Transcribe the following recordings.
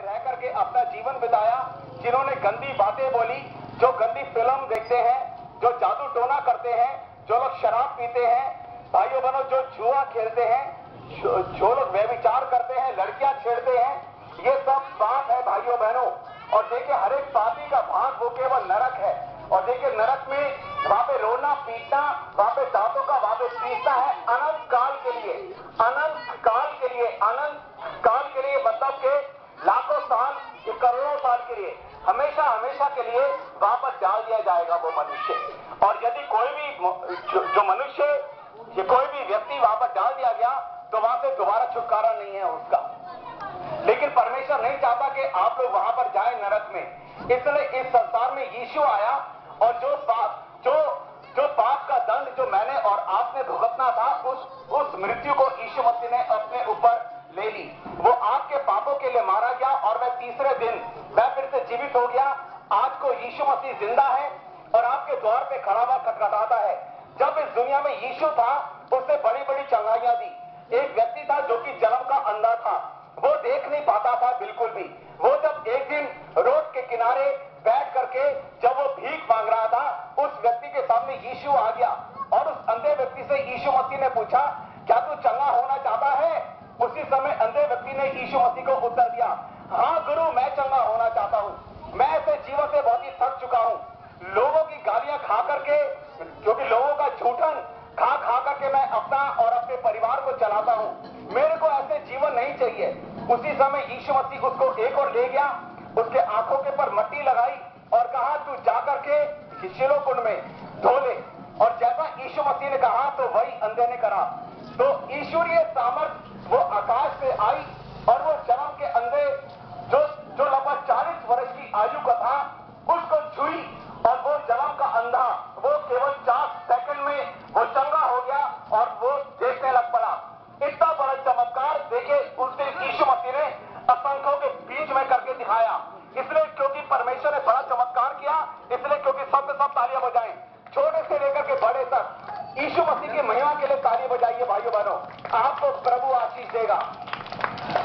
रह करके अपना जीवन बिताया, जिन्होंने गंदी बातें बोली, जो गंदी फिल्म देखते हैं, जो जादू टोना करते हैं, जो लोग शराब पीते हैं, भाइयों बहनों जो जुआ खेलते हैं, जो लोग व्यभिचार करते हैं, लड़कियां छेड़ते हैं, ये सब पाप है भाइयों बहनों। और देखिए हर एक पापी का भाग वो केवल नरक है। और देखिए नरक में वहां पे रोना पीटना, वहां पे दांतों का वहां पे पीसना है अनंत काल के लिए, अनंत काल के लिए, अनंत काल के लिए, मतलब के लाखों साल, करोड़ों साल के लिए, हमेशा हमेशा के लिए वहां पर डाल दिया जाएगा वो मनुष्य। और यदि कोई भी जो मनुष्य, ये कोई भी व्यक्ति वहां पर डाल दिया गया तो वहां से दोबारा छुटकारा नहीं है उसका। लेकिन परमेश्वर नहीं चाहता कि आप लोग वहां पर जाए नरक में, इसलिए इस संसार में यीशु आया और जो पाप का दंड जो मैंने और आपने भुगतना था, उस मृत्यु को यीशु मसीह ने अपने ऊपर ले ली। वो आपके पापों के लिए मारा गया और वह तीसरे दिन वह फिर से जीवित हो गया। आज को यीशु मसीह जिंदा है और आपके द्वार पे खड़ा हुआ खटखटाता है। जब इस दुनिया में यीशु था, उसने बड़ी बड़ी चंगाइयां दी। एक व्यक्ति था जो कि जन्म का अंधा था, वो देख नहीं पाता था बिल्कुल भी। वो जब एक दिन रोड के किनारे बैठ करके जब वो भीख मांग रहा था, उस व्यक्ति के सामने यीशु आ गया और उस अंधे व्यक्ति से यीशु मसीह ने पूछा, क्या तू चंगा होना चाहता है? उसी समय अंधे व्यक्ति ने यीशु मसीह को उत्तर दिया, हाँ गुरु, मैं चंगा होना चाहता हूँ। मैं ऐसे जीवन से बहुत ही थक चुका हूँ। लोगों की गालियां खा करके, क्योंकि लोगों का झूठन खा खा करके मैं अपना और अपने परिवार को चलाता हूँ। मेरे को ऐसे जीवन नहीं चाहिए। उसी समय यीशु मसीह उसको एक और ले गया, उसके आंखों के पर मट्टी लगाई और कहा, तू जाकर के शिलो कुंड में धो ले। और जैसा यीशु मसीह ने कहा तो वही अंधे ने करा। तो ईश्वरीय सामर्थ वो आकाश से आई और वो जन्म के अंधे जो लगभग 40 वर्ष की आयु का था, उसको छुई और वो जन्म का अंधा वो केवल 4 सेकंड में वो चंगा हो गया और वो देखने लग पड़ा। इतना बड़ा चमत्कार देखिए उस दिन यीशु मसीह ने असंख्यों के बीच में करके दिखाया। इसलिए क्योंकि परमेश्वर ने बड़ा चमत्कार किया, इसलिए क्योंकि सब तालियां बजाएं, छोटे से लेकर के बड़े तक। यीशु मसीह की महिमा के लिए ताली बजाइए भाइयों बहनों, आपको प्रभु आशीष देगा।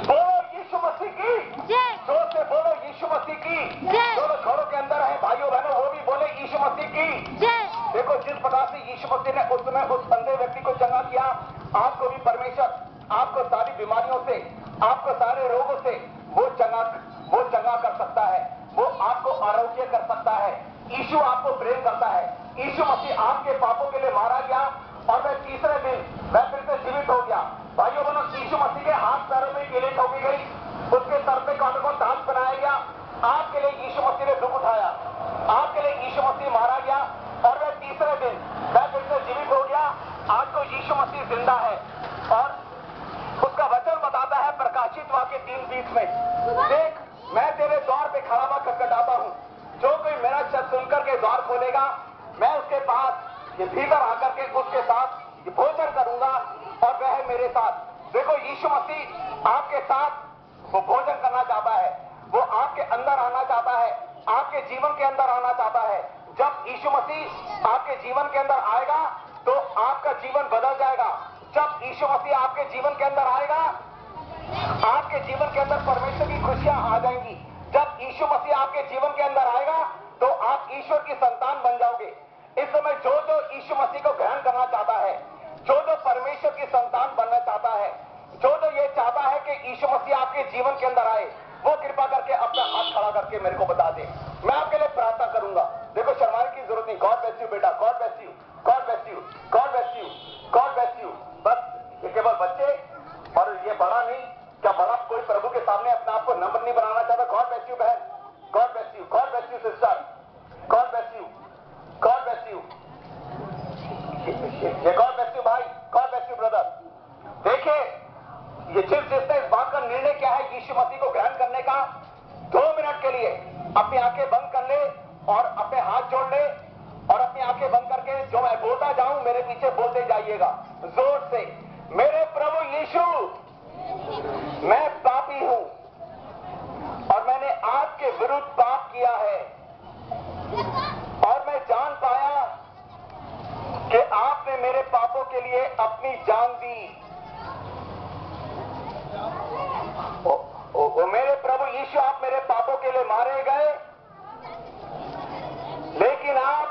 बोलो यीशु मसीह की जय, जोर से बोलो यीशु मसीह की जय। जो लोग घरों के अंदर है भाइयों बहनों, वो भी बोले यीशु मसीह की जय। देखो जिस प्रकार से यीशु मसीह ने उस समय उस अंधे व्यक्ति को चंगा किया, आपको भी परमेश्वर आपको सारी बीमारियों से, आपको सारे रोगों से वो चंगा कर सकता है। वो आपको आरोग्य कर सकता है। यीशु आपको प्रेम करता है। यीशु मसीह आपके पापों के लिए मारा गया और वह तीसरे दिन वह फिर से जीवित हो गया। भाइयों बहनों, यीशु मसीह के हाथ पैरों में कीलें ठोकी गई, उसके सर पे कांटों को ताज बनाया गया। आपके लिए यीशु मसीह ने दुख उठाया, आपके लिए यीशु मसीह मारा गया और वह तीसरे दिन वह फिर से जीवित हो गया। आज को यीशु मसीह जिंदा है और उसका वचन बताता है प्रकाशित वाक्य 3:20 में, देख मैं तेरे द्वार पे खड़ा हुआ खटखटाता हूँ, जो कोई मेरा शब्द सुनकर के द्वार खोलेगा, मैं उसके पास ये भीतर आकर के उसके साथ भोजन करूंगा और वह मेरे साथ। देखो यीशु मसीह आपके साथ वो भोजन करना चाहता है, वो आपके अंदर आना चाहता है, आपके जीवन के अंदर आना चाहता है। जब यीशु मसीह आपके जीवन के अंदर आएगा तो आपका जीवन बदल जाएगा। जब यीशु मसीह आपके जीवन के अंदर आएगा, आपके जीवन के अंदर परमेश्वर की खुशियां आ जाएंगी। जब यीशु मसीह आपके जीवन के अंदर आएगा तो आप ईश्वर की संतान बन जाओगे। इस समय जो यीशु मसीह को ग्रहण करना चाहता है, जो परमेश्वर की संतान बनना चाहता है, जो ये चाहता है कि यीशु मसीह आपके जीवन के अंदर आए, वो कृपा करके अपना हाथ खड़ा करके मेरे को बता दे, मैं आपके लिए प्रार्थना करूंगा। देखो शर्माने की जरूरत नहीं। गॉड ब्लेस यू बेटा, God bless you, God bless you, God bless you, God bless you. बस ये केवल बच्चे और ये बड़ा नहीं, क्या बड़ा कोई प्रभु के सामने अपने आप को नम्र नहीं बनाना चाहता? गॉड ब्लेस यू बहन, God bless you, God bless you sister, God bless you, God bless you, ये गॉड ब्लेस यू भाई, गॉड ब्लेस यू ब्रदर। देखिए ये जिसने इस बात का निर्णय किया है यीशु मसीह को ग्रहण करने का, 2 मिनट के लिए अपनी आंखें बंद कर ले और अपने हाथ जोड़ ले और अपनी आंखें बंद करके जो मैं बोलता जाऊं मेरे पीछे बोलते जाइएगा जोर से। मेरे प्रभु यीशु, मैं पापी हूं और मैंने आपके विरुद्ध पाप किया है और मैं जान पाया कि आपने मेरे पापों के लिए अपनी जान दी। ओ मेरे प्रभु यीशु आप मेरे पापों के लिए मारे गए, लेकिन आप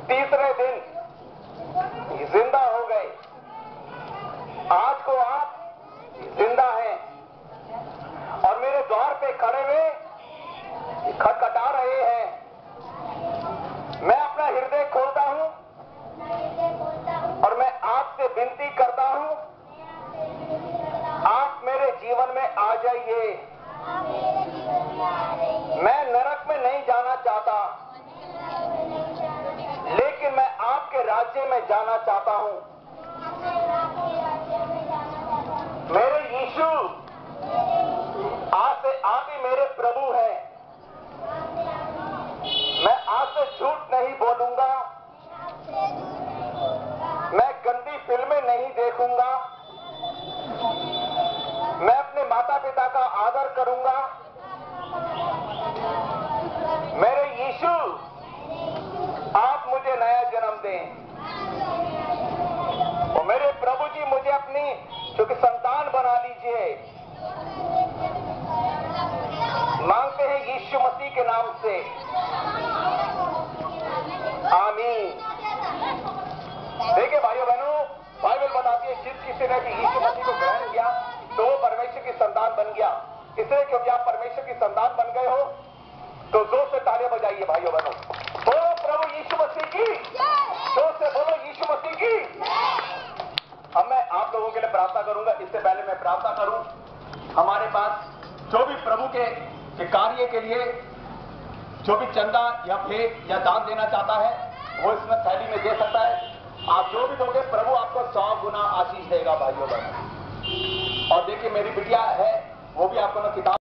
तीसरे दिन जिंदा हो गए। आज को आप जिंदा हैं और मेरे द्वार पे खड़े हुए खटखटा रहे हैं। मैं अपना हृदय खोलता हूं और मैं आपसे विनती करता हूं, आप मेरे जीवन में आ जाइए। मैं नरक में नहीं जाना चाहता, लेकिन मैं आपके राज्य में जाना चाहता हूं। मेरे यीशु आज से आप ही मेरे प्रभु हैं। मैं आज से झूठ नहीं बोलूंगा, मैं गंदी फिल्में नहीं देखूंगा, मैं अपने माता पिता का आदर करूंगा। मेरे यीशु आप मुझे नया जन्म दें और मेरे प्रभु जी मुझे अपनी क्योंकि संतान बना लीजिए। मांगते हैं यीशु मसीह के नाम से, आमीन। देखिए भाइयों बहनों, बाइबल बताती है जिस किसी ने भी यीशु मसीह को ग्रहण किया तो वो परमेश्वर की संतान बन गया। इसलिए क्योंकि आप परमेश्वर की संतान बन गए हो तो जोर से तालियां बजाइए भाइयों बहनों। बोलो प्रभु यीशु मसीह की, जोर से बोलो यीशु मसीह की। अब मैं आप लोगों के लिए प्रार्थना करूंगा। इससे पहले मैं प्रार्थना करूं, हमारे पास जो भी प्रभु के कार्य के लिए जो भी चंदा या भेंट या दान देना चाहता है वो इसमें थैली में दे सकता है। आप जो भी दोगे प्रभु आपको 100 गुना आशीष देगा भाइयों बहनों। और देखिए मेरी बिटिया है, वो भी आपको ना किताब